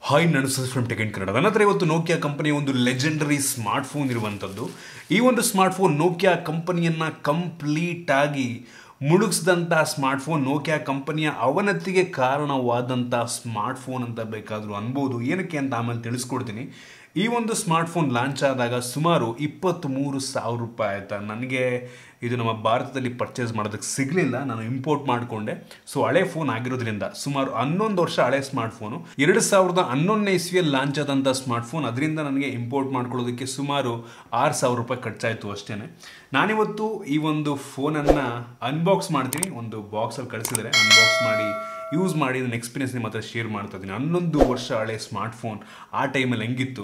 Hi ನಡ್ಸಸ್ from tech in Kannada. ನನ್ನ ಹತ್ರ ಇವತ್ತು ನೋಕಿಯಾ ಕಂಪನಿಯ ಒಂದು ಲೆಜೆಂಡರಿ ಸ್ಮಾರ್ಟ್ಫೋನ್ ಇರುವಂಥದ್ದು. ಈ ಒಂದು ಸ್ಮಾರ್ಟ್ಫೋನ್ ನೋಕಿಯಾ ಕಂಪನಿಯನ್ನು ಕಂಪ್ಲೀಟ್ ಆಗಿ ಮುಳುಗಿಸಿದಂಥ ಸ್ಮಾರ್ಟ್ಫೋನ್, ನೋಕಿಯಾ ಕಂಪನಿಯ ಅವನತಿಗೆ ಕಾರಣವಾದಂಥ ಸ್ಮಾರ್ಟ್ಫೋನ್ ಅಂತ ಬೇಕಾದರೂ ಅನ್ಬೋದು. ಏನಕ್ಕೆ ಅಂತ ಆಮೇಲೆ ತಿಳಿಸ್ಕೊಡ್ತೀನಿ. ಈ ಒಂದು ಸ್ಮಾರ್ಟ್ಫೋನ್ ಲಾಂಚ್ ಆದಾಗ ಸುಮಾರು 23,000 ರೂಪಾಯಿ ಆಯಿತಾ. ನನಗೆ ಇದು ನಮ್ಮ ಭಾರತದಲ್ಲಿ ಪರ್ಚೇಸ್ ಮಾಡೋದಕ್ಕೆ ಸಿಗಲಿಲ್ಲ, ನಾನು ಇಂಪೋರ್ಟ್ ಮಾಡಿಕೊಂಡೆ. ಸೊ ಹಳೆ ಫೋನ್ ಆಗಿರೋದ್ರಿಂದ ಸುಮಾರು 11 ವರ್ಷ ಹಳೆ ಸ್ಮಾರ್ಟ್ಫೋನು, 2011ನೇ ಇಸ್ವಿಯಲ್ಲಿ ಲಾಂಚ್ ಆದಂಥ ಸ್ಮಾರ್ಟ್ಫೋನ್. ಅದರಿಂದ ನನಗೆ ಇಂಪೋರ್ಟ್ ಮಾಡ್ಕೊಳ್ಳೋದಕ್ಕೆ ಸುಮಾರು 6,000 ರೂಪಾಯಿ ಖರ್ಚಾಯಿತು ಅಷ್ಟೇ. ನಾನಿವತ್ತು ಈ ಒಂದು ಫೋನನ್ನು ಅನ್ಬಾಕ್ಸ್ ಮಾಡ್ತೀನಿ. ಒಂದು ಬಾಕ್ಸಲ್ಲಿ ಕಳಿಸಿದರೆ ಅನ್ಬಾಕ್ಸ್ ಮಾಡಿ ಯೂಸ್ ಮಾಡಿ ನನ್ನ ಎಕ್ಸ್ಪೀರಿಯನ್ಸ್ ನಿಮ್ಮ ಹತ್ರ ಶೇರ್ ಮಾಡ್ತಾ ಇದ್ದೀನಿ. 11 ವರ್ಷ ಹಳೆ ಸ್ಮಾರ್ಟ್ಫೋನ್ ಆ ಟೈಮಲ್ಲಿ ಹೆಂಗಿತ್ತು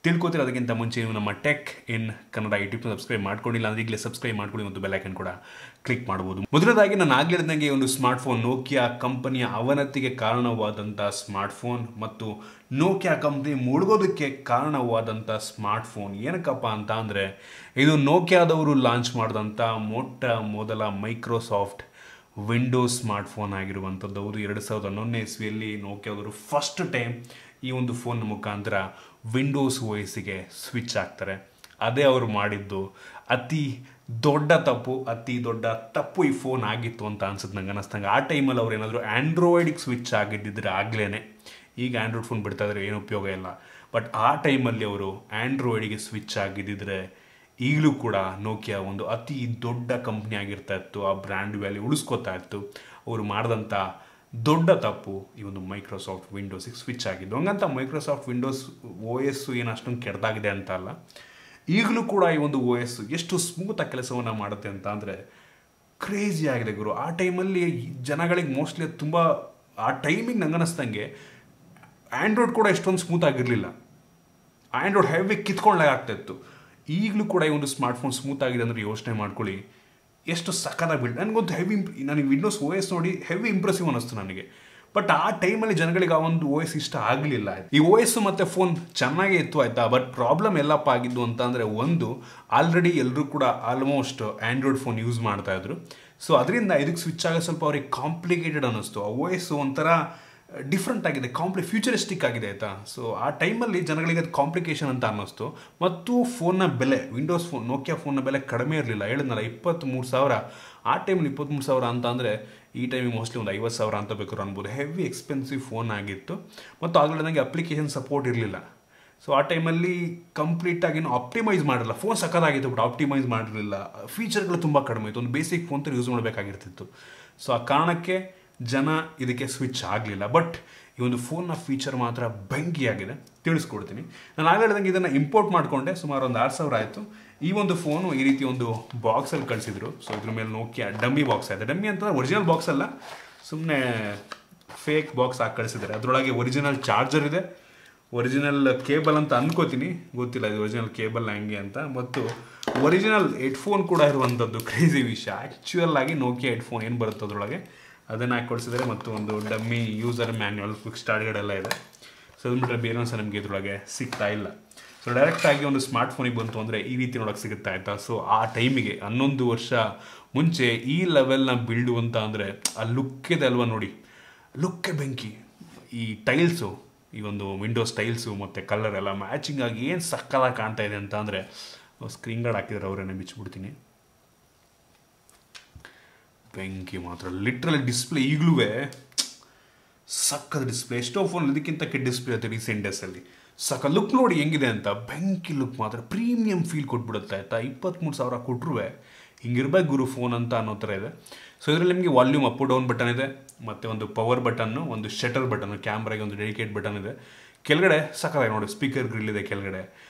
ತಿಳ್ಕೊತೀರ. ಅದಕ್ಕಿಂತ ಮುಂಚೆ ನೀವು ನಮ್ಮ ಟೆಕ್ ಇನ್ ಕನ್ನಡ ಯೂಟ್ಯೂಬ್ನ ಸಬ್ಸ್ಕ್ರೈಬ್ ಮಾಡ್ಕೊಂಡಿಲ್ಲ ಅಂದರೆ ಈಗಲೇ ಸಬ್ಸ್ಕ್ರೈಬ್ ಮಾಡ್ಕೊಳ್ಳಿ ಮತ್ತು ಬೆಲ್ ಐಕನ್ ಕೂಡ ಕ್ಲಿಕ್ ಮಾಡ್ಬೋದು. ಮೊದಲನೇದಾಗಿ ನಾನು ಆಗಲೇ ಹೇಳಿದಂಗೆ ಒಂದು ಸ್ಮಾರ್ಟ್ಫೋನ್ ನೋಕಿಯಾ ಕಂಪನಿಯ ಅವನತಿಗೆ ಕಾರಣವಾದಂಥ ಸ್ಮಾರ್ಟ್ಫೋನ್ ಮತ್ತು ನೋಕಿಯಾ ಕಂಪನಿ ಮುಳುಗೋದಕ್ಕೆ ಕಾರಣವಾದಂಥ ಸ್ಮಾರ್ಟ್ಫೋನ್. ಏನಕ್ಕಪ್ಪ ಅಂತ ಅಂದರೆ ಇದು ನೋಕಿಯಾದವರು ಲಾಂಚ್ ಮಾಡಿದಂಥ ಮೊಟ್ಟ ಮೊದಲ ಮೈಕ್ರೋಸಾಫ್ಟ್ ವಿಂಡೋಸ್ ಸ್ಮಾರ್ಟ್ಫೋನ್ ಆಗಿರುವಂಥದ್ದು. ಅವರು 2011ನೇ ಇಸ್ವಿಯಲ್ಲಿ ನೋಕಿಯಾದವರು ಫಸ್ಟ್ ಟೈಮ್ ಈ ಒಂದು ಫೋನ್ ಮುಖಾಂತರ ವಿಂಡೋಸ್ OSಗೆ ಸ್ವಿಚ್ ಆಗ್ತಾರೆ. ಅದೇ ಅವರು ಮಾಡಿದ್ದು ಅತಿ ದೊಡ್ಡ ತಪ್ಪು ಈ ಫೋನ್ ಆಗಿತ್ತು ಅಂತ ಅನ್ಸುತ್ತೆ ನಂಗೆ ಅನ್ನಿಸ್ತಂಗೆ. ಆ ಟೈಮಲ್ಲಿ ಅವ್ರು ಏನಾದರೂ ಆ್ಯಂಡ್ರಾಯ್ಡಿಗೆ ಸ್ವಿಚ್ ಆಗಿದ್ದಿದ್ರೆ ಆಗಲೇ, ಈಗ ಆ್ಯಂಡ್ರಾಯ್ಡ್ ಫೋನ್ ಬಿಡ್ತಾ ಇದ್ರೆ ಏನು ಉಪಯೋಗ ಇಲ್ಲ. ಬಟ್ ಆ ಟೈಮಲ್ಲಿ ಅವರು ಆ್ಯಂಡ್ರಾಯ್ಡಿಗೆ ಸ್ವಿಚ್ ಆಗಿದ್ದಿದ್ರೆ ಈಗಲೂ ಕೂಡ ನೋಕಿಯಾ ಒಂದು ಅತಿ ದೊಡ್ಡ ಕಂಪ್ನಿ ಆಗಿರ್ತಾ ಇತ್ತು, ಆ ಬ್ರ್ಯಾಂಡ್ ವ್ಯಾಲ್ಯೂ ಉಳಿಸ್ಕೊತಾ ಇತ್ತು. ಅವರು ಮಾಡಿದಂಥ ದೊಡ್ಡ ತಪ್ಪು ಈ ಒಂದು ಮೈಕ್ರೋಸಾಫ್ಟ್ ವಿಂಡೋಸಿಗೆ ಸ್ವಿಚ್ ಆಗಿದ್ದು. ಹಂಗಂತ ಮೈಕ್ರೋಸಾಫ್ಟ್ ವಿಂಡೋಸ್ OS ಏನು ಅಷ್ಟೊಂದು ಕೆಟ್ಟದಾಗಿದೆ ಅಂತ ಅಲ್ಲ, ಈಗಲೂ ಕೂಡ ಈ ಒಂದು OS ಎಷ್ಟು ಸ್ಮೂತಾಗಿ ಕೆಲಸವನ್ನು ಮಾಡುತ್ತೆ ಅಂತ ಅಂದರೆ ಕ್ರೇಜಿ ಆಗಿದೆ ಗುರು. ಆ ಟೈಮಲ್ಲಿ ಜನಗಳಿಗೆ ಮೋಸ್ಟ್ಲಿ ತುಂಬ ಆ ಟೈಮಿಗೆ ನಂಗೆ ಅನ್ನಿಸ್ದಂಗೆ ಆ್ಯಂಡ್ರಾಯ್ಡ್ ಕೂಡ ಎಷ್ಟೊಂದು ಸ್ಮೂತ್ ಆಗಿರಲಿಲ್ಲ. ಆ್ಯಂಡ್ರಾಯ್ಡ್ ಹೆವಿ ಕಿತ್ಕೊಳ್ಳೆ ಆಗ್ತಾಯಿತ್ತು. ಈಗಲೂ ಕೂಡ ಈ ಒಂದು ಸ್ಮಾರ್ಟ್ಫೋನ್ ಸ್ಮೂತ್ ಆಗಿದೆ ಅಂದರೆ ಯೋಚನೆ ಮಾಡ್ಕೊಳ್ಳಿ ಎಷ್ಟು ಸಕ್ಕತ್ತಾಗಿ ಬಿಲ್ಡ್. ನನಗೊಂದು ನನಗೆ ವಿಂಡೋಸ್ OS ನೋಡಿ ಹೆವಿ ಇಂಪ್ರೆಸಿವ್ ಅನ್ನಿಸ್ತು ನನಗೆ. ಬಟ್ ಆ ಟೈಮಲ್ಲಿ ಜನಗಳಿಗೆ ಆ ಒಂದು OS ಇಷ್ಟ ಆಗಲಿಲ್ಲ. ಈ OS ಮತ್ತು ಫೋನ್ ಚೆನ್ನಾಗೇ ಇತ್ತು ಆಯಿತಾ. ಬಟ್ ಪ್ರಾಬ್ಲಮ್ ಎಲ್ಲಪ್ಪ ಆಗಿದ್ದು ಅಂತ ಅಂದರೆ, ಒಂದು ಆಲ್ರೆಡಿ ಎಲ್ಲರೂ ಕೂಡ ಆಲ್ಮೋಸ್ಟ್ ಆ್ಯಂಡ್ರಾಯ್ಡ್ ಫೋನ್ ಯೂಸ್ ಮಾಡ್ತಾಯಿದ್ರು. ಸೊ ಅದರಿಂದ ಇದಕ್ಕೆ ಸ್ವಿಚ್ ಆಗ ಸ್ವಲ್ಪ ಅವ್ರಿಗೆ ಕಾಂಪ್ಲಿಕೇಟೆಡ್ ಅನ್ನಿಸ್ತು. ಆ OS ಒಂಥರ ಡಿಫ್ರೆಂಟ್ ಆಗಿದೆ, ಫ್ಯೂಚರಿಸ್ಟಿಕ್ ಆಗಿದೆ ಆಯಿತಾ. ಸೊ ಆ ಟೈಮಲ್ಲಿ ಜನಗಳಿಗೆ ಅದು ಕಾಂಪ್ಲಿಕೇಶನ್ ಅಂತ ಅನ್ನಿಸ್ತು. ಮತ್ತು ಫೋನ್ನ ಬೆಲೆ, ವಿಂಡೋಸ್ ಫೋನ್ ನೋಕಿಯಾ ಫೋನ್ನ ಬೆಲೆ ಕಡಿಮೆ ಇರಲಿಲ್ಲ. ಹೇಳಿದ್ನಲ್ಲ 23,000. ಆ ಟೈಮಲ್ಲಿ 23,000 ಅಂತ ಅಂದರೆ ಈ ಟೈಮಿಗೆ ಮೋಸ್ಟ್ಲಿ ಒಂದು 50,000 ಅಂತ ಬೇಕಾದ್ರು ಅನ್ಬೋದು. ಹೆವಿ ಎಕ್ಸ್ಪೆನ್ಸಿವ್ ಫೋನ್ ಆಗಿತ್ತು. ಮತ್ತು ಆಗಲೇ ನನಗೆ ಅಪ್ಲಿಕೇಶನ್ ಸಪೋರ್ಟ್ ಇರಲಿಲ್ಲ. ಸೊ ಆ ಟೈಮಲ್ಲಿ ಕಂಪ್ಲೀಟಾಗಿ ಆಪ್ಟಿಮೈಸ್ ಮಾಡಿರಲ್ಲ. ಫೋನ್ ಸಕ್ಕತ್ತಾಗಿತ್ತು ಬಟ್ ಆಪ್ಟಿಮೈಸ್ ಮಾಡಿರಲಿಲ್ಲ. ಫೀಚರ್ಗಳು ತುಂಬ ಕಡಿಮೆ ಇತ್ತು. ಒಂದು ಬೇಸಿಕ್ ಫೋನ್ ಥರ ಯೂಸ್ ಮಾಡಬೇಕಾಗಿರ್ತಿತ್ತು. ಸೊ ಆ ಕಾರಣಕ್ಕೆ ಜನ ಇದಕ್ಕೆ ಸ್ವಿಚ್ ಆಗಲಿಲ್ಲ. ಬಟ್ ಈ ಒಂದು ಫೋನ್ನ ಫೀಚರ್ ಮಾತ್ರ ಬೆಂಕಿಯಾಗಿದೆ, ತಿಳಿಸ್ಕೊಡ್ತೀನಿ. ನಾನು ಆಗಲೇ ಹೇಳಿದಂಗೆ ಇದನ್ನು ಇಂಪೋರ್ಟ್ ಮಾಡಿಕೊಂಡೆ, ಸುಮಾರು ಒಂದು 6,000 ಆಯಿತು. ಈ ಒಂದು ಫೋನು ಈ ರೀತಿ ಒಂದು ಬಾಕ್ಸಲ್ಲಿ ಕಳಿಸಿದ್ರು. ಸೊ ಇದ್ರ ಮೇಲೆ ನೋಕಿಯಾ ಡಮ್ಮಿ ಬಾಕ್ಸ್ ಆಯಿತು. ಡಮ್ಮಿ ಅಂತಂದರೆ ಒರಿಜಿನಲ್ ಬಾಕ್ಸ್ ಅಲ್ಲ, ಸುಮ್ಮನೆ ಫೇಕ್ ಬಾಕ್ಸ್ ಹಾಕಿ ಕಳಿಸಿದ್ದಾರೆ. ಅದರೊಳಗೆ ಒರಿಜಿನಲ್ ಚಾರ್ಜರ್ ಇದೆ, ಒರಿಜಿನಲ್ ಕೇಬಲ್ ಅಂತ ಅನ್ಕೋತೀನಿ, ಗೊತ್ತಿಲ್ಲ ಇದು ಒರಿಜಿನಲ್ ಕೇಬಲ್ ಹೆಂಗೆ ಅಂತ. ಮತ್ತು ಒರಿಜಿನಲ್ ಹೆಡ್ಫೋನ್ ಕೂಡ ಇರುವಂಥದ್ದು ಕ್ರೇಜಿ ವಿಷಯ. ಆ್ಯಕ್ಚುಯಲ್ ಆಗಿ ನೋಕಿಯಾ ಹೆಡ್ಫೋನ್ ಏನು ಬರುತ್ತೆ ಅದರೊಳಗೆ ಅದನ್ನು ಹಾಕಿ ಕೊಡಿಸಿದ್ದಾರೆ. ಮತ್ತು ಒಂದು ಡಮ್ಮಿ ಯೂಸರ್ ಮ್ಯಾನ್ಯುವಲ್, ಕ್ವಿಕ್ ಸ್ಟಾರ್ಟ್ಗಳೆಲ್ಲ ಇದೆ. ಸೊ ಅದು ಬಿಟ್ಟರೆ ಬೇರೆ ಒಂದು ಸಹ ನಮಗೆ ಇದರೊಳಗೆ ಸಿಗ್ತಾ ಇಲ್ಲ. ಸೊ ಡೈರೆಕ್ಟಾಗಿ ಒಂದು ಸ್ಮಾರ್ಟ್ಫೋನಿಗೆ ಬಂತು ಅಂದರೆ ಈ ರೀತಿ ನೋಡೋಕ್ಕೆ ಸಿಗುತ್ತಾ ಆಯಿತಾ. ಸೊ ಆ ಟೈಮಿಗೆ 11 ವರ್ಷ ಮುಂಚೆ ಈ ಲೆವೆಲ್ನ ಬಿಲ್ಡು ಅಂತ ಅಂದರೆ ಆ ಲುಕ್ಕಿದೆ ಅಲ್ವಾ ನೋಡಿ, ಲುಕ್ಕೆ ಬೆಂಕಿ. ಈ ಟೈಲ್ಸು, ಈ ಒಂದು ವಿಂಡೋಸ್ ಟೈಲ್ಸು ಮತ್ತು ಕಲರ್ ಎಲ್ಲ ಮ್ಯಾಚಿಂಗ್ ಆಗಿ ಏನು ಸಕ್ಕತ್ತಾಗಿ ಕಾಣ್ತಾ ಇದೆ ಅಂತ ಅಂದರೆ, ಸ್ಕ್ರೀನ್ ಗಾರ್ಡ್ ಹಾಕಿದ್ರೆ ಅವರೇನೆ ಬಿಚ್ಚಿಬಿಡ್ತೀನಿ. ಬೆಂಕಿ ಮಾತ್ರ ಲಿಟ್ರಲಿ. ಡಿಸ್ಪ್ಲೇ ಈಗಲೂ ಸಕ್ಕದ ಡಿಸ್ಪ್ಲೇ. ಎಷ್ಟೋ ಫೋನ್ ಇದಕ್ಕಿಂತ ಕೆಟ್ಟ ಡಿಸ್ಪ್ಲೇ ಆಯ್ತು ರೀಸೆಂಟ್ ಡೇಸಲ್ಲಿ. ಸಕ್ಕ ಲುಕ್ ನೋಡಿ ಹೆಂಗಿದೆ ಅಂತ, ಬೆಂಕಿ ಲುಕ್ ಮಾತ್ರ ಪ್ರೀಮಿಯಂ ಫೀಲ್ ಕೊಟ್ಬಿಡುತ್ತೆ ಆಯಿತಾ. 23,000 ಕೊಟ್ಟರು ಹಿಂಗಿರ್ಬೇಕು ಗುರು ಫೋನ್ ಅಂತ ಅನ್ನೋ ಥರ ಇದೆ. ಸೊ ಇದರಲ್ಲಿ ನಿಮಗೆ ವಾಲ್ಯೂಮ್ ಅಪ್ ಡೌನ್ ಬಟನ್ ಇದೆ, ಮತ್ತು ಒಂದು ಪವರ್ ಬಟನ್ನು, ಒಂದು ಶಟರ್ ಬಟನ್ನು, ಕ್ಯಾಮ್ರಾಗೆ ಒಂದು ಡೆಡಿಕೇಟ್ ಬಟನ್ ಇದೆ. ಕೆಳಗಡೆ ಸಕ್ಕತ್ತಾಗಿ ನೋಡಿ ಸ್ಪೀಕರ್ ಗ್ರಿಲ್ ಇದೆ ಕೆಳಗಡೆ.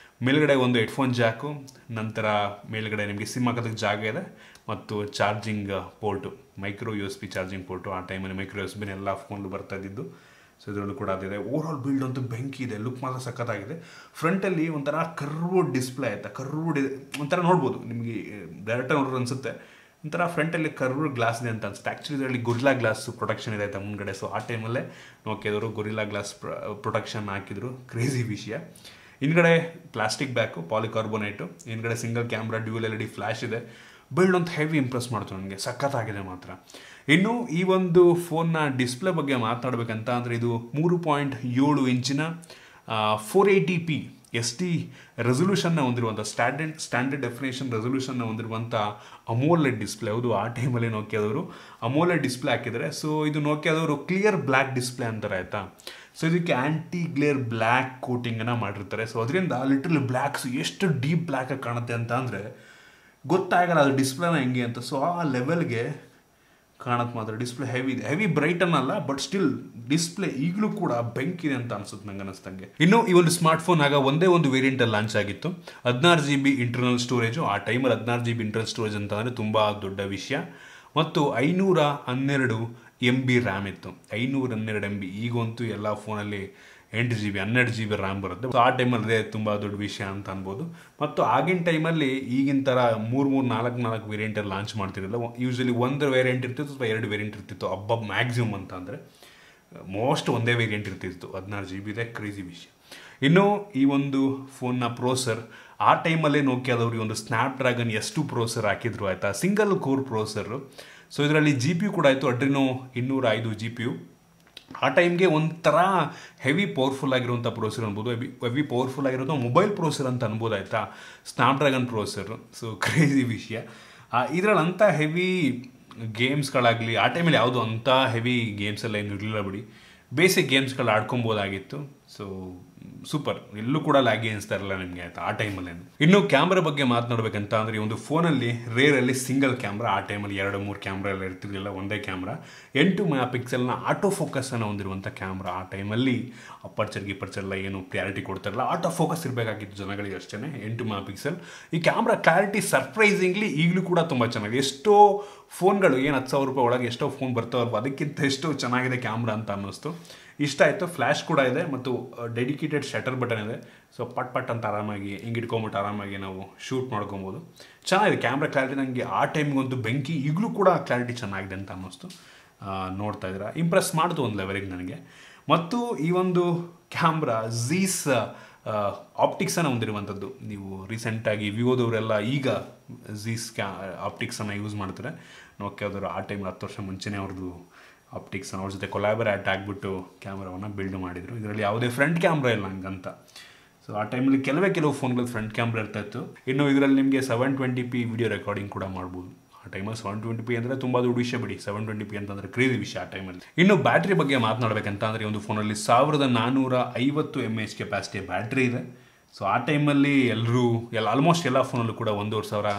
ಮೇಲ್ಗಡೆ ಒಂದು ಹೆಡ್ಫೋನ್ ಜಾಕು, ನಂತರ ಮೇಲ್ಗಡೆ ನಿಮಗೆ ಸಿಮ್ ಹಾಕೋದಕ್ಕೆ ಜಾಗ ಇದೆ, ಮತ್ತು charging port, micro USB charging port. ಆ ಟೈಮಲ್ಲಿ ಮೈಕ್ರೋ USB ಎಲ್ಲ ಫೋನ್ಲು ಬರ್ತಾ ಇದ್ದಿದ್ದು. ಸೊ ಇದರಲ್ಲೂ ಕೂಡ ಅದಿದೆ. ಓವರಾಲ್ ಬಿಲ್ಡ್ ಅಂತೂ ಬೆಂಕಿ ಇದೆ, ಲುಕ್ ಮಾತ್ರ ಸಕ್ಕತ್ತಾಗಿದೆ. ಫ್ರಂಟಲ್ಲಿ ಒಂಥರ ಕರ್ವ್ಡ್ ಡಿಸ್ಪ್ಲೇ ಆಯಿತಾ, ಕರ್ವ್ಡ್ ಇದೆ ಒಂಥರ ನೋಡ್ಬೋದು ನಿಮಗೆ ಡೈರೆಕ್ಟಾಗಿ ನೋಡ್ರು ಅನಿಸುತ್ತೆ. ಒಂಥರ ಫ್ರಂಟಲ್ಲಿ ಕರ್ವ್ಡ್ ಗ್ಲಾಸ್ ಇದೆ ಅಂತ ಅನ್ಸುತ್ತೆ. ಆ್ಯಕ್ಚುಲಿ ಇದರಲ್ಲಿ ಗೊರಿಲ್ಲಾ ಗ್ಲಾಸ್ ಪ್ರೊಟೆಕ್ಷನ್ ಇದೆ ಆಯಿತಾ ಮುಂದ್ಗಡೆ. ಸೊ ಆ ಟೈಮಲ್ಲೇ ನೋಕಿಯಾದವರು ಗೊರಿಲ್ಲಾ ಗ್ಲಾಸ್ ಪ್ರೊಟೆಕ್ಷನ್ ಹಾಕಿದ್ರು, ಕ್ರೇಜಿ ವಿಷಯ. ಹಿಂದ್ಗಡೆ ಪ್ಲಾಸ್ಟಿಕ್ ಬ್ಯಾಕು, ಪಾಲಿಕಾರ್ಬೋನೇಟು, ಹಿಂದ್ಗಡೆ single camera, dual LED flash ಇದೆ. ಬಿಲ್ಡ್ ಅಂತ ಹೆವಿ ಇಂಪ್ರೆಸ್ ಮಾಡ್ತು ನನಗೆ, ಸಖತ್ತಾಗಿದೆ ಮಾತ್ರ. ಇನ್ನು ಈ ಒಂದು ಫೋನ್ನ ಡಿಸ್ಪ್ಲೇ ಬಗ್ಗೆ ಮಾತನಾಡಬೇಕಂತ ಅಂದರೆ ಇದು 3.7 ಇಂಚಿನ 480p SD ರೆಸೊಲ್ಯೂಷನ್ನ ಹೊಂದಿರುವಂಥ ಸ್ಟ್ಯಾಂಡರ್ಡ್ ಡೆಫಿನೇಷನ್ ರೆಸೊಲ್ಯೂಷನ್ನ ಹೊಂದಿರುವಂಥ ಅಮೋಲೆಡ್ ಡಿಸ್ಪ್ಲೇ. ಹೌದು, ಆ ಟೈಮಲ್ಲಿ ನೋಕಿಯಾದವರು ಅಮೋಲೆಡ್ ಡಿಸ್ಪ್ಲೇ ಹಾಕಿದ್ದಾರೆ. ಸೊ ಇದು ನೋಕಿಯಾದವರು ಕ್ಲಿಯರ್ ಬ್ಲ್ಯಾಕ್ ಡಿಸ್ಪ್ಲೇ ಅಂತಾರೆ ಆಯಿತಾ. ಸೊ ಇದಕ್ಕೆ ಆ್ಯಂಟಿ ಗ್ಲೇರ್ ಬ್ಲ್ಯಾಕ್ ಕೋಟಿಂಗನ್ನು ಮಾಡಿರ್ತಾರೆ. ಸೊ ಅದರಿಂದ ಲಿಟ್ರಲಿ ಬ್ಲ್ಯಾಕ್ಸ್ ಎಷ್ಟು ಡೀಪ್ ಬ್ಲ್ಯಾಕಾಗಿ ಕಾಣುತ್ತೆ ಅಂತ ಅಂದರೆ ಗೊತ್ತಾಗಲ್ಲ ಅದು ಡಿಸ್ಪ್ಲೇನ ಹೆಂಗೆ ಅಂತ. ಸೊ ಆ ಲೆವೆಲ್ಗೆ ಕಾಣುತ್ತೆ ಮಾತ್ರ. ಡಿಸ್ಪ್ಲೇ ಹೆವಿ ಇದೆ, ಹೆವಿ ಬ್ರೈಟ್ ಅನ್ನಲ್ಲ, ಬಟ್ ಸ್ಟಿಲ್ ಡಿಸ್ಪ್ಲೇ ಈಗಲೂ ಕೂಡ ಬೆಂಕಿದೆ ಅಂತ ಅನ್ಸುತ್ತೆ ನಂಗೆ ಅನ್ನಿಸ್ದಂಗೆ. ಇನ್ನು ಈ ಒಂದು ಸ್ಮಾರ್ಟ್ಫೋನ್ ಆಗ ಒಂದೇ ಒಂದು ವೇರಿಯಂಟಲ್ಲಿ ಲಾಂಚ್ ಆಗಿತ್ತು, 16 GB ಇಂಟರ್ನಲ್ ಸ್ಟೋರೇಜು. ಆ ಟೈಮಲ್ಲಿ 16 GB ಇಂಟರ್ನಲ್ ಸ್ಟೋರೇಜ್ ಅಂತ ಅಂದರೆ ತುಂಬ ದೊಡ್ಡ ವಿಷಯ. ಮತ್ತು 512 MB ರ್ಯಾಮ್ ಇತ್ತು. 512 MB. ಈಗಂತೂ ಎಲ್ಲ ಫೋನಲ್ಲಿ 8 GB 12 GB ರ್ಯಾಮ್ ಬರುತ್ತೆ. ಸೊ ಆ ಟೈಮಲ್ಲಿ ಅದೇ ತುಂಬ ದೊಡ್ಡ ವಿಷಯ ಅಂತ ಅನ್ಬೋದು. ಮತ್ತು ಆಗಿನ ಟೈಮಲ್ಲಿ ಈಗಿನ ಥರ 3-4 ವೇರಿಯಂಟಲ್ಲಿ ಲಾಂಚ್ ಮಾಡ್ತಿರಲಿಲ್ಲ. ಯೂಶಲಿ ಒಂದು ವೇರಿಯಂಟ್ ಇರ್ತಿತ್ತು ಅಥವಾ 2 ವೇರಿಯಂಟ್ ಇರ್ತಿತ್ತು ಹಬ್ಬ ಮ್ಯಾಕ್ಸಿಮಮ್ ಅಂತ ಅಂದರೆ. ಮೋಸ್ಟ್ ಒಂದೇ ವೇರಿಯಂಟ್ ಇರ್ತಿತ್ತು. 16 GB ಇದೆ, ಕ್ರೇಜಿ ವಿಷಯ. ಇನ್ನು ಈ ಒಂದು ಫೋನ್ನ ಪ್ರೋಸರ್ ಆ ಟೈಮಲ್ಲೇ ನೋಕಿಯಾದವರು ಈ ಒಂದು ಸ್ನ್ಯಾಪ್ಡ್ರ್ಯಾಗನ್ S2 ಪ್ರೋಸರ್ ಹಾಕಿದ್ರು ಆಯಿತಾ, ಸಿಂಗಲ್ ಕೋರ್ ಪ್ರೋಸರು. ಸೊ ಇದರಲ್ಲಿ GPU ಕೂಡ ಆಯಿತು, ಅಡ್ರಿನೋ 205 GPU. ಆ ಟೈಮ್ಗೆ ಒಂಥರ ಹೆವಿ ಪವರ್ಫುಲ್ ಆಗಿರುವಂಥ ಪ್ರೋಸರ್ ಅನ್ಬೋದು, ಹೆವಿ ಪವರ್ಫುಲ್ ಆಗಿರೋದು ಮೊಬೈಲ್ ಪ್ರೋಸರ್ ಅಂತ ಅನ್ಬೋದು ಆಯಿತಾ, ಸ್ನ್ಯಾಪ್ಡ್ರ್ಯಾಗನ್ ಪ್ರೋಸರು. ಸೊ ಕ್ರೇಜಿ ವಿಷಯ. ಇದರಲ್ಲಿ ಅಂಥ ಹೆವಿ ಗೇಮ್ಸ್ಗಳಾಗಲಿ ಆ ಟೈಮಲ್ಲಿ ಯಾವುದು ಅಂಥ ಹೆವಿ ಗೇಮ್ಸ್ ಎಲ್ಲ ಏನು ಇರಲಿಲ್ಲ ಬಿಡಿ, ಬೇಸಿಕ್ ಗೇಮ್ಸ್ಗಳು ಆಡ್ಕೊಬೋದಾಗಿತ್ತು. ಸೊ ಸೂಪರ್, ಎಲ್ಲೂ ಕೂಡ ಲ್ಯಾಗಿ ಅನಿಸ್ತಾ ಇರಲ್ಲ ನಿಮಗೆ ಆಯಿತಾ ಆ ಟೈಮಲ್ಲೇನು. ಇನ್ನು ಕ್ಯಾಮ್ರಾ ಬಗ್ಗೆ ಮಾತನಾಡಬೇಕಂತ ಅಂದರೆ ಈ ಒಂದು ಫೋನಲ್ಲಿ ರೇರಲ್ಲಿ ಸಿಂಗಲ್ ಕ್ಯಾಮ್ರಾ. ಆ ಟೈಮಲ್ಲಿ 2-3 ಕ್ಯಾಮ್ರಾ ಎಲ್ಲ ಇರ್ತಿರಲಿಲ್ಲ, ಒಂದೇ ಕ್ಯಾಮ್ರಾ. 8 MP ಆಟೋ ಫೋಕಸನ್ನು ಹೊಂದಿರುವಂಥ ಕ್ಯಾಮ್ರಾ. ಆ ಟೈಮಲ್ಲಿ ಅಪರ್ಚರ್ ಎಲ್ಲ ಏನು ಕ್ಲಾರಿಟಿ ಕೊಡ್ತಾರಲ್ಲ, ಆಟೋ ಫೋಕಸ್ ಇರಬೇಕಾಗಿತ್ತು ಜನಗಳಿಗೆ ಅಷ್ಟೇ. 8 MP. ಈ ಕ್ಯಾಮ್ರಾ ಕ್ಲಾರಿಟಿ ಸರ್ಪ್ರೈಸಿಂಗ್ಲಿ ಈಗಲೂ ಕೂಡ ತುಂಬ ಚೆನ್ನಾಗಿದೆ. ಎಷ್ಟೋ ಫೋನ್ಗಳು ಏನು 10,000 ರೂಪಾಯಿ ಒಳಗೆ ಎಷ್ಟೋ ಫೋನ್ ಬರ್ತಾವಲ್ವ, ಅದಕ್ಕಿಂತ ಎಷ್ಟೋ ಚೆನ್ನಾಗಿದೆ ಕ್ಯಾಮ್ರಾ ಅಂತ ಅನ್ನಿಸ್ತು. ಇಷ್ಟ ಆಯಿತು. ಫ್ಲ್ಯಾಶ್ ಕೂಡ ಇದೆ ಮತ್ತು ಡೆಡಿಕೇಟೆಡ್ ಶಟರ್ ಬಟನ್ ಇದೆ. ಸೊ ಪಟ್ ಅಂತ ಆರಾಮಾಗಿ ಹಿಂಗೆ ಇಟ್ಕೊಂಬಿಟ್ಟು ಆರಾಮಾಗಿ ನಾವು ಶೂಟ್ ಮಾಡ್ಕೊಬೋದು. ಚೆನ್ನಾಗಿದೆ ಕ್ಯಾಮ್ರಾ ಕ್ಲಾರಿಟಿ. ನನಗೆ ಆ ಟೈಮ್ಗಂತೂ ಬೆಂಕಿ. ಈಗಲೂ ಕೂಡ ಕ್ಲಾರಿಟಿ ಚೆನ್ನಾಗಿದೆ ಅಂತ ಅನ್ನಿಸ್ತು. ನೋಡ್ತಾ ಇದ್ದೀರಾ, ಇಂಪ್ರೆಸ್ ಮಾಡ್ತು ಒಂದು ಲೆವೆಲಿಗೆ ನನಗೆ. ಮತ್ತು ಈ ಒಂದು ಕ್ಯಾಮ್ರಾ ಝೀಸ್ ಆಪ್ಟಿಕ್ಸನ್ನು ಹೊಂದಿರುವಂಥದ್ದು. ನೀವು ರೀಸೆಂಟಾಗಿ ವಿವೋದವರೆಲ್ಲ ಈಗ ಝೀಸ್ ಆಪ್ಟಿಕ್ಸನ್ನು ಯೂಸ್ ಮಾಡ್ತಾರೆ. ನೋಕಿಯಾದವರು ಆ ಟೈಮಲ್ಲಿ 10 ವರ್ಷ ಮುಂಚೆನೇ ಅವ್ರದ್ದು ಆಪ್ಟಿಕ್ಸ್ ಅವ್ರ ಜೊತೆ ಕೊಲಾಬರೇಟ್ ಆಗಿಬಿಟ್ಟು ಕ್ಯಾಮ್ರಾವನ್ನು ಬಿಲ್ಡ್ ಮಾಡಿದರು. ಇದರಲ್ಲಿ ಯಾವುದೇ ಫ್ರಂಟ್ ಕ್ಯಾಮ್ರಾ ಇಲ್ಲ ಹಂಗಂತ. ಸೊ ಆ ಟೈಮಲ್ಲಿ ಕೆಲವು ಫೋನ್ಗಳಲ್ಲಿ ಫ್ರಂಟ್ ಕ್ಯಾಮ್ರಾ ಇರ್ತಾಯಿತ್ತು. ಇನ್ನು ಇದರಲ್ಲಿ ನಿಮಗೆ 720p ವಿಡಿಯೋ ರೆಕಾರ್ಡಿಂಗ್ ಕೂಡ ಮಾಡ್ಬೋದು. ಆ ಟೈಮಲ್ಲಿ 720p ಅಂದರೆ ತುಂಬ ದೊಡ್ಡ ವಿಷಯ ಬಿಡಿ. 720p ಅಂತಂದರೆ ಕ್ರೇಜಿ ವಿಷಯ ಆ ಟೈಮಲ್ಲಿ. ಇನ್ನು ಬ್ಯಾಟ್ರಿ ಬಗ್ಗೆ ಮಾತನಾಡಬೇಕಂತ ಅಂದರೆ ಈ ಒಂದು ಫೋನಲ್ಲಿ 1450 mAh ಕೆಪಾಸಿಟಿ ಬ್ಯಾಟ್ರಿ ಇದೆ. ಸೊ ಆ ಟೈಮಲ್ಲಿ ಆಲ್ಮೋಸ್ಟ್ ಎಲ್ಲ ಫೋನಲ್ಲೂ ಕೂಡ 1,500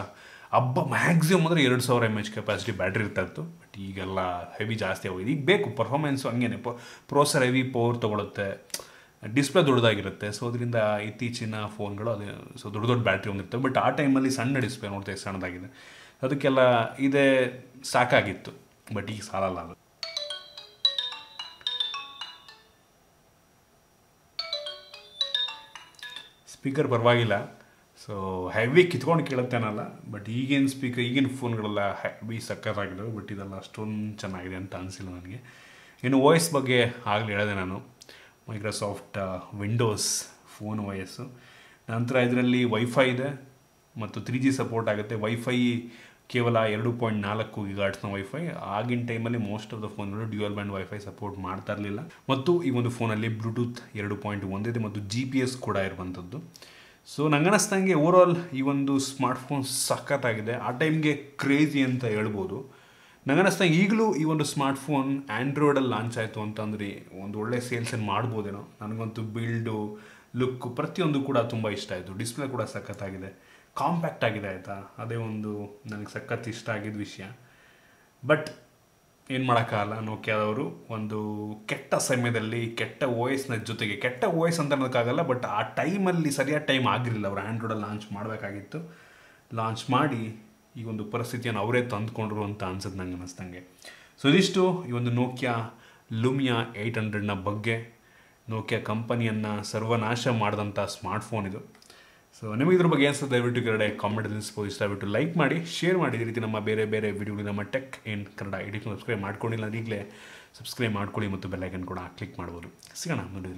ಹಬ್ಬ ಮ್ಯಾಕ್ಸಿಮಮ್ ಅಂದರೆ 2,000 mAh ಕೆಪಾಸಿಟಿ ಬ್ಯಾಟ್ರಿ ಇರ್ತಾಯಿತ್ತು. ಬಟ್ ಈಗೆಲ್ಲ ಹೆವಿ ಜಾಸ್ತಿ ಆಗೋಗಿದೆ. ಈಗ ಬೇಕು ಪರ್ಫಾರ್ಮೆನ್ಸು ಹಂಗೇನೆ, ಪ್ರೋಸರ್ ಹೆವಿ ಪವರ್ ತೊಗೊಳುತ್ತೆ, ಡಿಸ್ಪ್ಲೇ ದೊಡ್ಡದಾಗಿರುತ್ತೆ. ಸೊ ಅದರಿಂದ ಇತ್ತೀಚಿನ ಫೋನ್ಗಳು ಅದೇ ದೊಡ್ಡ ಬ್ಯಾಟ್ರಿ ಹೊಂದಿರ್ತವೆ. ಬಟ್ ಆ ಟೈಮಲ್ಲಿ ಸಣ್ಣ ಡಿಸ್ಪ್ಲೇ ನೋಡ್ತಾ ಸಣ್ಣದಾಗಿದೆ, ಅದಕ್ಕೆಲ್ಲ ಇದೇ ಸಾಕಾಗಿತ್ತು. ಬಟ್ ಈಗ ಸಾಲಲ್ಲ ಅದು. ಸ್ಪೀಕರ್ ಪರವಾಗಿಲ್ಲ, ಸೊ ಹೆವಿ ಕಿತ್ಕೊಂಡು ಕೇಳುತ್ತೇನಲ್ಲ. ಬಟ್ ಈಗಿನ ಫೋನ್ಗಳೆಲ್ಲ ಹೆವಿ ಸಕ್ಕತ್ತಾಗಿದ್ದಾವೆ. ಬಟ್ ಇದೆಲ್ಲ ಅಷ್ಟೊಂದು ಚೆನ್ನಾಗಿದೆ ಅಂತ ಅನಿಸಿಲ್ಲ ನನಗೆ. ಇನ್ನು OS ಬಗ್ಗೆ ಆಗಲೇ ಹೇಳಿದೆ ನಾನು, ಮೈಕ್ರೋಸಾಫ್ಟ್ ವಿಂಡೋಸ್ ಫೋನ್ OS. ನಂತರ ಇದರಲ್ಲಿ ವೈಫೈ ಇದೆ ಮತ್ತು 3G ಸಪೋರ್ಟ್ ಆಗುತ್ತೆ. ವೈಫೈ ಕೇವಲ 2.4 GHz ವೈಫೈ. ಆಗಿನ ಟೈಮಲ್ಲಿ ಮೋಸ್ಟ್ ಆಫ್ ದ ಫೋನ್ಗಳು ಡ್ಯುಯಲ್ ಬ್ಯಾಂಡ್ ವೈಫೈ ಸಪೋರ್ಟ್ ಮಾಡ್ತಾ ಇರಲಿಲ್ಲ. ಮತ್ತು ಈ ಒಂದು ಫೋನಲ್ಲಿ ಬ್ಲೂಟೂತ್ 2.1 ಇದೆ ಮತ್ತು GPS ಕೂಡ ಇರುವಂಥದ್ದು. ಸೊ ನಂಗನ್ನಿಸ್ದಂಗೆ ಓವರಾಲ್ ಈ ಒಂದು ಸ್ಮಾರ್ಟ್ಫೋನ್ ಸಖತ್ತಾಗಿದೆ. ಆ ಟೈಮ್ಗೆ ಕ್ರೇಜಿ ಅಂತ ಹೇಳ್ಬೋದು. ನಂಗನ್ನಿಸ್ದಂಗೆ ಈಗಲೂ ಈ ಒಂದು ಸ್ಮಾರ್ಟ್ಫೋನ್ ಆ್ಯಂಡ್ರಾಯ್ಡಲ್ಲಿ ಲಾಂಚ್ ಆಯಿತು ಅಂತಂದರೆ ಒಂದು ಒಳ್ಳೆ ಸೇಲ್ಸನ್ನು ಮಾಡ್ಬೋದೇನೋ. ನನಗಂತೂ ಬಿಲ್ಡು, ಲುಕ್ಕು ಪ್ರತಿಯೊಂದು ಕೂಡ ತುಂಬ ಇಷ್ಟ ಆಯಿತು. ಡಿಸ್ಪ್ಲೇ ಕೂಡ ಸಖತ್ತಾಗಿದೆ, ಕಾಂಪ್ಯಾಕ್ಟ್ ಆಗಿದೆ ಆಯಿತಾ. ಅದೇ ಒಂದು ನನಗೆ ಸಖತ್ ಇಷ್ಟ ಆಗಿದ್ದ ವಿಷಯ. ಬಟ್ ಏನು ಮಾಡೋಕ್ಕಾಗಲ್ಲ, ನೋಕಿಯಾದವರು ಒಂದು ಕೆಟ್ಟ ಸಮಯದಲ್ಲಿ ಕೆಟ್ಟ OSನ ಜೊತೆಗೆ, ಕೆಟ್ಟ OS ಅಂತ ಅನ್ನೋಕ್ಕಾಗಲ್ಲ, ಬಟ್ ಆ ಟೈಮಲ್ಲಿ ಸರಿಯಾದ ಟೈಮ್ ಆಗಿರಲಿಲ್ಲ. ಅವರು ಆ್ಯಂಡ್ರಾಯ್ಡಲ್ಲಿ ಲಾಂಚ್ ಮಾಡಬೇಕಾಗಿತ್ತು. ಲಾಂಚ್ ಮಾಡಿ ಈ ಒಂದು ಪರಿಸ್ಥಿತಿಯನ್ನು ಅವರೇ ತಂದುಕೊಂಡ್ರು ಅಂತ ಅನ್ಸುತ್ತೆ ನಂಗೆ ಅನ್ನಿಸ್ದಂಗೆ. ಸೊ ಇದಿಷ್ಟು ಈ ಒಂದು ನೋಕಿಯಾ ಲೂಮಿಯಾ 800ನ ಬಗ್ಗೆ. ನೋಕಿಯಾ ಕಂಪನಿಯನ್ನು ಸರ್ವನಾಶ ಮಾಡಿದಂಥ ಸ್ಮಾರ್ಟ್ಫೋನ್ ಇದು. ಸೊ ನಿಮಗೆ ಇದ್ರ ಬಗ್ಗೆ ಅನಿಸುತ್ತೆ ದಯವಿಟ್ಟು ಕೆಳಗಡೆ ಕಾಮೆಂಟ್ ತಿಳಿಸ್ಬೋದು. ಇಷ್ಟ ದಯವಿಟ್ಟು ಲೈಕ್ ಮಾಡಿ, ಶೇರ್ ಮಾಡಿ. ಈ ರೀತಿ ನಮ್ಮ ಬೇರೆ ವಿಡಿಯೋಗಳು ನಮ್ಮ tech in Kannada edit subscribe ಮಾಡ್ಕೊಂಡಿಲ್ಲ ಅಂದರೆ ಈಗಲೇ ಸಬ್ಸ್ಕ್ರೈಬ್ ಮಾಡ್ಕೊಳ್ಳಿ ಮತ್ತು ಬೆಲ್ ಐಕನ್ ಕೂಡ ಕ್ಲಿಕ್ ಮಾಡ್ಬೋದು. ಸಿಗೋಣ ಮುಂದೆ.